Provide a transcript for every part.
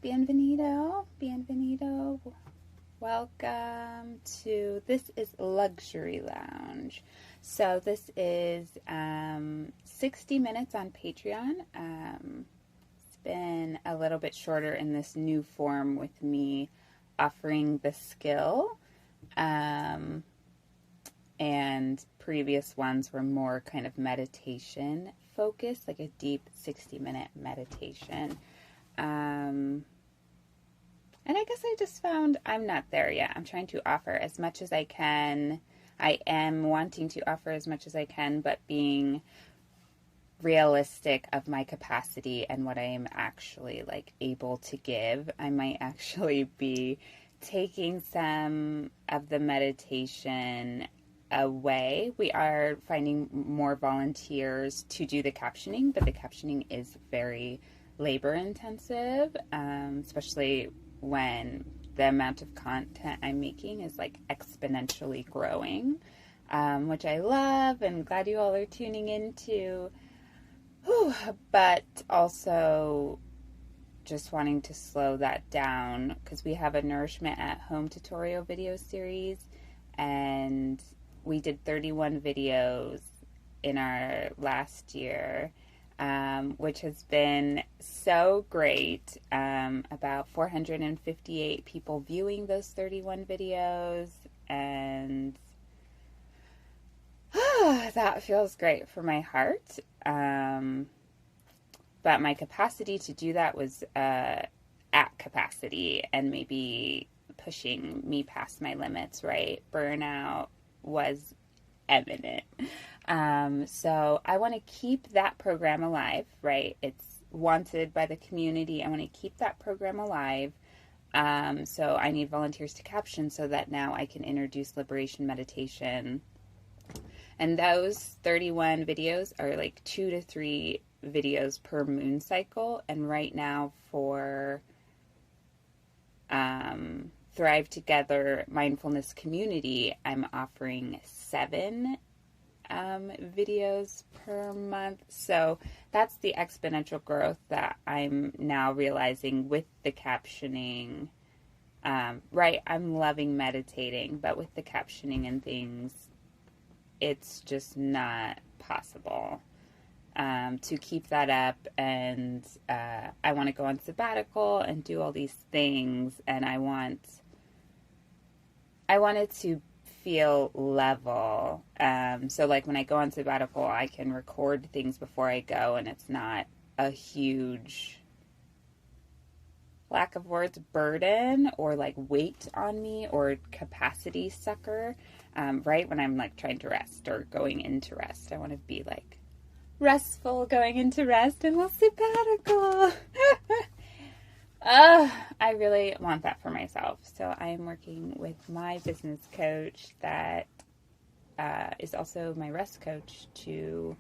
Bienvenido, bienvenido. Welcome to, this is Luxury Lounge. So this is 60 minutes on Patreon. It's been a little bit shorter in this new form with me offering the skill. And previous ones were more kind of meditation focused, like a deep 60-minute meditation. And I guess I just found I'm not there yet. I'm trying to offer as much as I can. I am wanting to offer as much as I can, but being realistic of my capacity and what I am actually like able to give. I might actually be taking some of the meditation away. We are finding more volunteers to do the captioning, but the captioning is very labor intensive, especially when the amount of content I'm making is like exponentially growing, which I love and glad you all are tuning into. But also just wanting to slow that down because we have a Nourishment at Home tutorial video series, and we did 31 videos in our last year, which has been so great. About 458 people viewing those 31 videos, and that feels great for my heart. But my capacity to do that was at capacity and maybe pushing me past my limits, right? Burnout was imminent. So I want to keep that program alive, right? It's wanted by the community. I want to keep that program alive. So I need volunteers to caption so that now I can introduce liberation meditation. And those 31 videos are like 2 to 3 videos per moon cycle. And right now for Thrive Together Mindfulness Community, I'm offering 7 videos per month. So that's the exponential growth that I'm now realizing with the captioning. Right, I'm loving meditating, but with the captioning and things, it's just not possible to keep that up. And I want to go on sabbatical and do all these things, and I want it to feel level. So like when I go on sabbatical, I can record things before I go, and it's not a huge, lack of words, burden or like weight on me or capacity sucker. Right when I'm like trying to rest or going into rest, I want to be like restful going into rest and a sabbatical. I really want that for myself. So I'm working with my business coach that is also my rest coach to,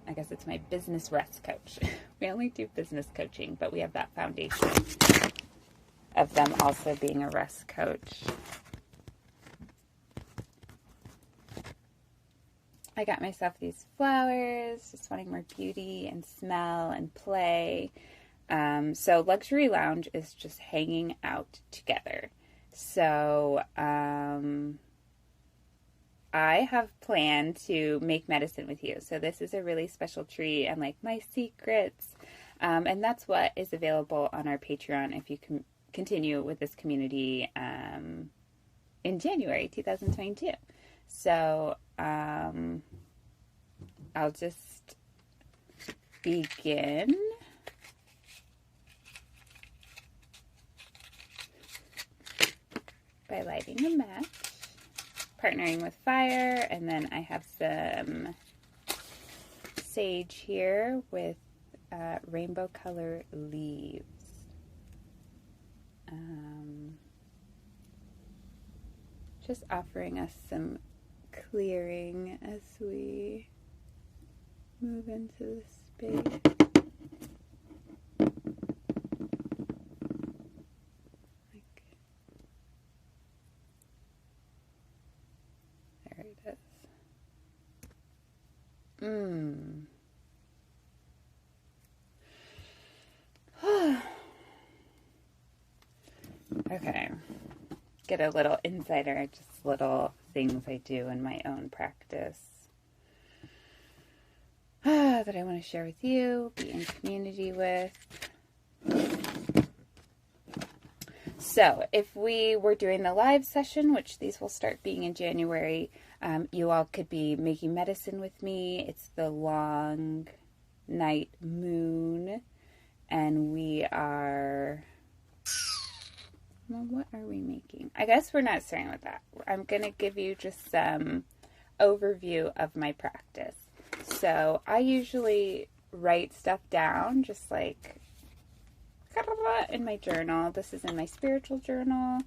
I guess it's my business rest coach. We only do business coaching, but we have that foundation of them also being a rest coach. I got myself these flowers, just wanting more beauty and smell and play. So Luxury Lounge is just hanging out together. So I have planned to make medicine with you. So this is a really special treat and like my secrets. And that's what is available on our Patreon if you can continue with this community in January 2022. So I'll just begin by lighting a match, partnering with fire, and then I have some sage here with rainbow color leaves. Just offering us some clearing as we move into the space. There it is. Okay. Get a little insider, just little things I do in my own practice that I want to share with you, be in community with. So if we were doing the live session, which these will start being in January, you all could be making medicine with me. It's the long night moon, and we are... Well, what are we making? I guess we're not starting with that. I'm going to give you just some overview of my practice. So I usually write stuff down, just like in my journal. This is in my spiritual journal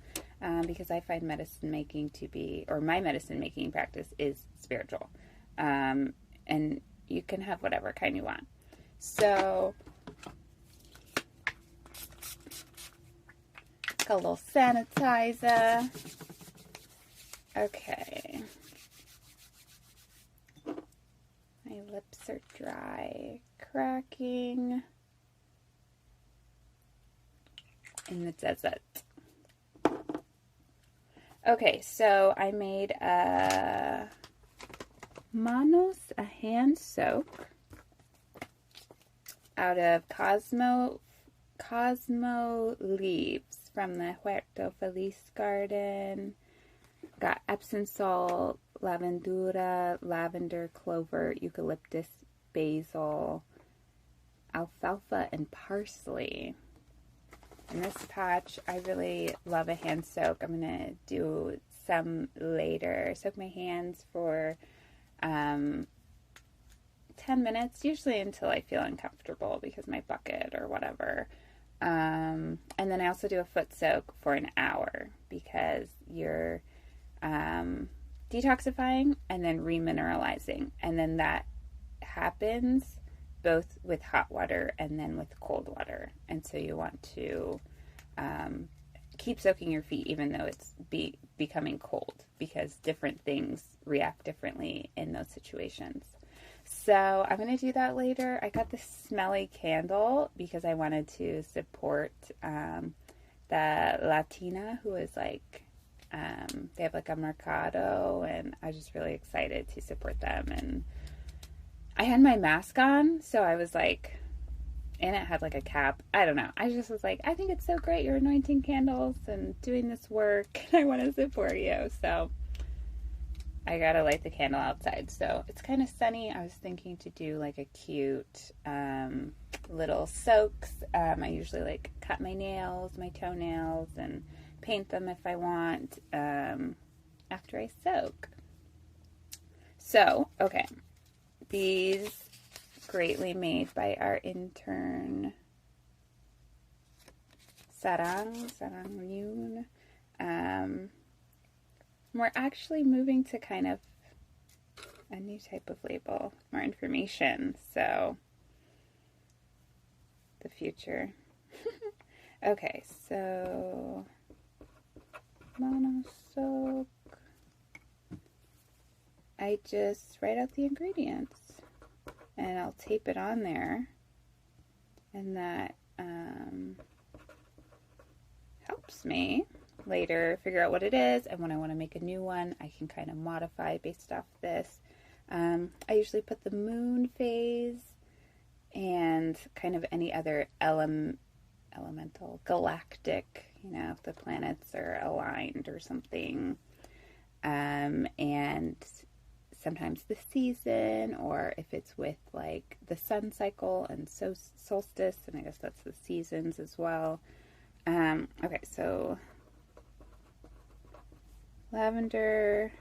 because I find medicine making to be, or my medicine making practice is spiritual. And you can have whatever kind you want. So a little sanitizer. Okay. My lips are dry, cracking in the desert. Okay, so I made a hand soak out of Cosmo leaves from the Huerto Feliz garden. Got Epsom salt, lavandula, lavender, clover, eucalyptus, basil, alfalfa, and parsley. In this patch, I really love a hand soak. I'm going to do some later. Soak my hands for 10 minutes, usually until I feel uncomfortable because my bucket or whatever. And then I also do a foot soak for an hour because you're detoxifying and then remineralizing. And then that happens both with hot water and then with cold water. And so you want to keep soaking your feet even though it's becoming cold, because different things react differently in those situations. So I'm going to do that later. I got this smelly candle because I wanted to support the Latina who is like, they have like a mercado, and I was just really excited to support them. And I had my mask on, so I was like, and it had like a cap. I don't know. I just was like, I think it's so great you're anointing candles and doing this work, and I want to support you. So I gotta light the candle outside. So it's kind of sunny. I was thinking to do like a cute little soaks. I usually like cut my nails, my toenails, and paint them if I want after I soak. So, okay. These greatly made by our intern Sarang Yoon. We're actually moving to kind of a new type of label, more information, so the future. Okay, so mono soak. I just write out the ingredients and I'll tape it on there, and that helps me later figure out what it is, and when I want to make a new one I can kind of modify based off this. I usually put the moon phase and kind of any other elemental, galactic, you know, if the planets are aligned or something, and sometimes the season, or if it's with like the sun cycle and solstice, and I guess that's the seasons as well. Okay, so lavender,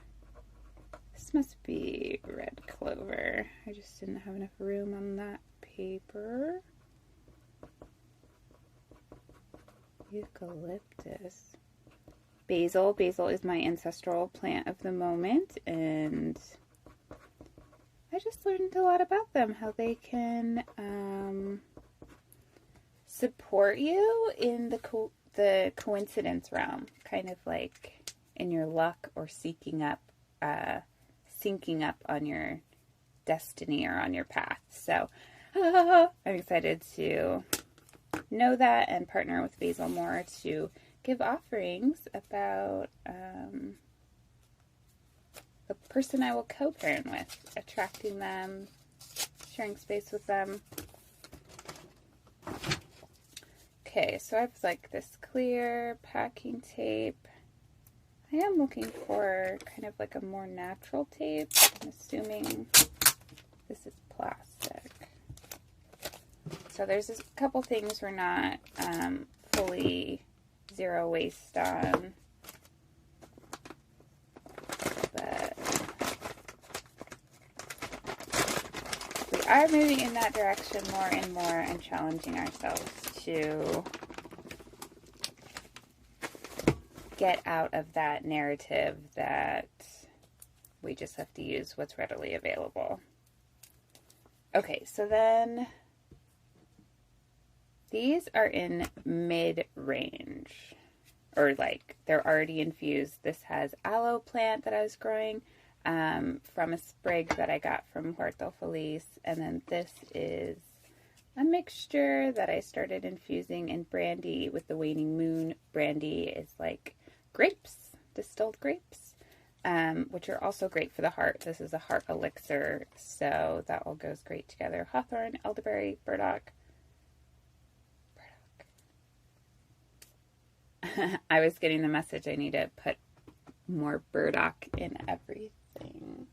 this must be red clover. I just didn't have enough room on that paper. Eucalyptus. Basil. Basil is my ancestral plant of the moment, and I just learned a lot about them, how they can support you in the coincidence realm, kind of like in your luck or syncing up on your destiny or on your path. So I'm excited to know that and partner with Basil more to give offerings about the person I will co-parent with, attracting them, sharing space with them. Okay, so I have like this clear packing tape. I am looking for kind of like a more natural tape. I'm assuming this is plastic. So there's a couple things we're not fully zero waste on. But we are moving in that direction more and more and challenging ourselves to get out of that narrative that we just have to use what's readily available. Okay, so then these are in mid-range, or like they're already infused. This has aloe plant that I was growing from a sprig that I got from Huerto Feliz, and then this is a mixture that I started infusing in brandy with the waning moon. Brandy is like grapes, distilled grapes, which are also great for the heart. This is a heart elixir, so that all goes great together. Hawthorn, elderberry, burdock. I was getting the message I need to put more burdock in everything.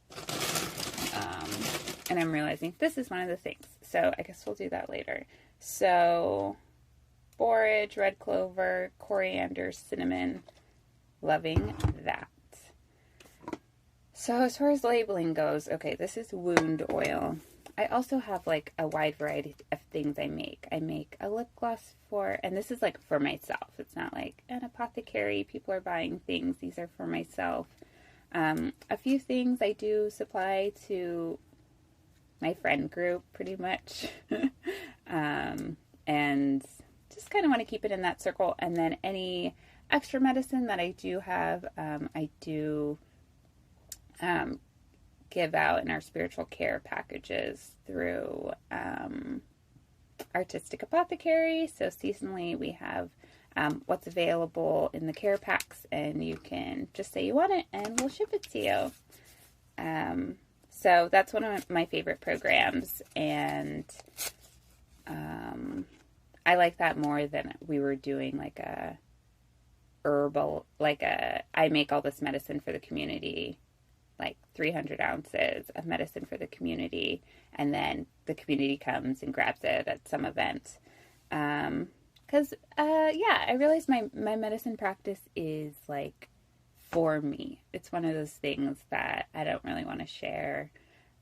And I'm realizing this is one of the things. So I guess we'll do that later. So borage, red clover, coriander, cinnamon. Loving that. So as far as labeling goes, okay, this is wound oil. I also have like a wide variety of things I make. I make a lip gloss for, and this is like for myself. It's not like an Apothecary. People are buying things. These are for myself. A few things I do supply to my friend group pretty much. And just kind of want to keep it in that circle. And then any extra medicine that I do have, I do give out in our spiritual care packages through Artistic Apothecary. So seasonally we have what's available in the care packs, and you can just say you want it and we'll ship it to you. So that's one of my favorite programs, and I like that more than we were doing like a herbal, like I make all this medicine for the community, like 300 ounces of medicine for the community, and then the community comes and grabs it at some event. Because, I realize my medicine practice is like for me. It's one of those things that I don't really want to share.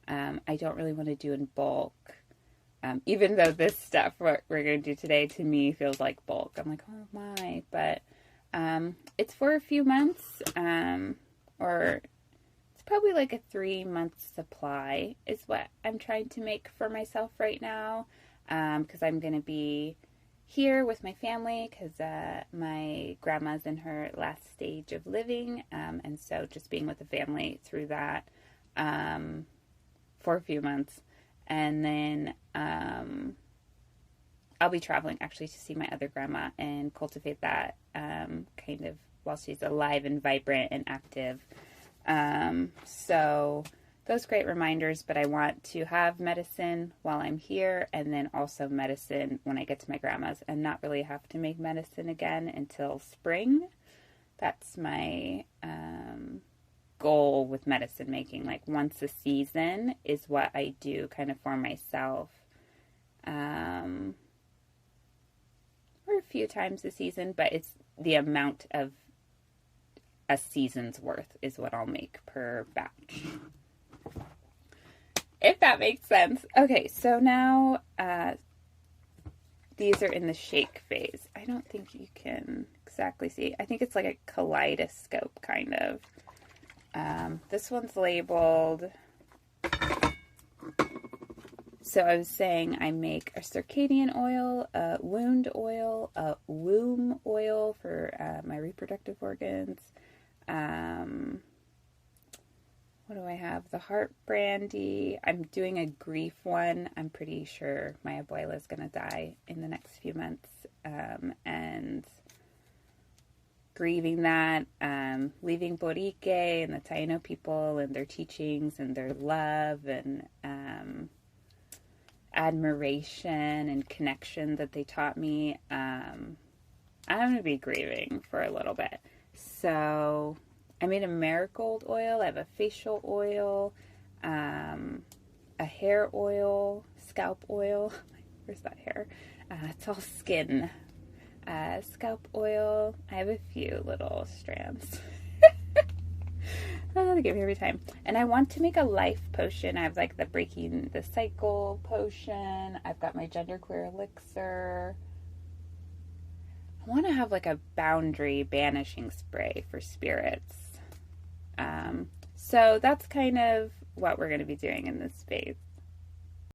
I don't really want to do in bulk. Even though this stuff, what we're going to do today, to me feels like bulk. I'm like, oh my, but it's for a few months, or it's probably like a 3-month supply is what I'm trying to make for myself right now, because I'm going to be here with my family, because my grandma's in her last stage of living, and so just being with the family through that for a few months. And then I'll be traveling actually to see my other grandma and cultivate that kind of while she's alive and vibrant and active. So those great reminders, but I want to have medicine while I'm here, and then also medicine when I get to my grandma's, and not really have to make medicine again until spring. That's my goal with medicine making. Like once a season is what I do kind of for myself, or a few times a season, but it's the amount of a season's worth is what I'll make per batch, if that makes sense. Okay, so now these are in the shake phase. I don't think you can exactly see. I think it's like a kaleidoscope kind of. This one's labeled. So I was saying I make a circadian oil, a wound oil, a womb oil for my reproductive organs. What do I have? The heart brandy. I'm doing a grief one. I'm pretty sure my abuela is going to die in the next few months. And grieving that, leaving Borique and the Taino people and their teachings and their love and admiration and connection that they taught me. I'm going to be grieving for a little bit. So I made a marigold oil. I have a facial oil, a hair oil, scalp oil. Where's that hair? It's all skin. Scalp oil. I have a few little strands. They give me every time. And I want to make a life potion. I have like the breaking the cycle potion. I've got my genderqueer elixir. I want to have like a boundary banishing spray for spirits. So that's kind of what we're going to be doing in this space.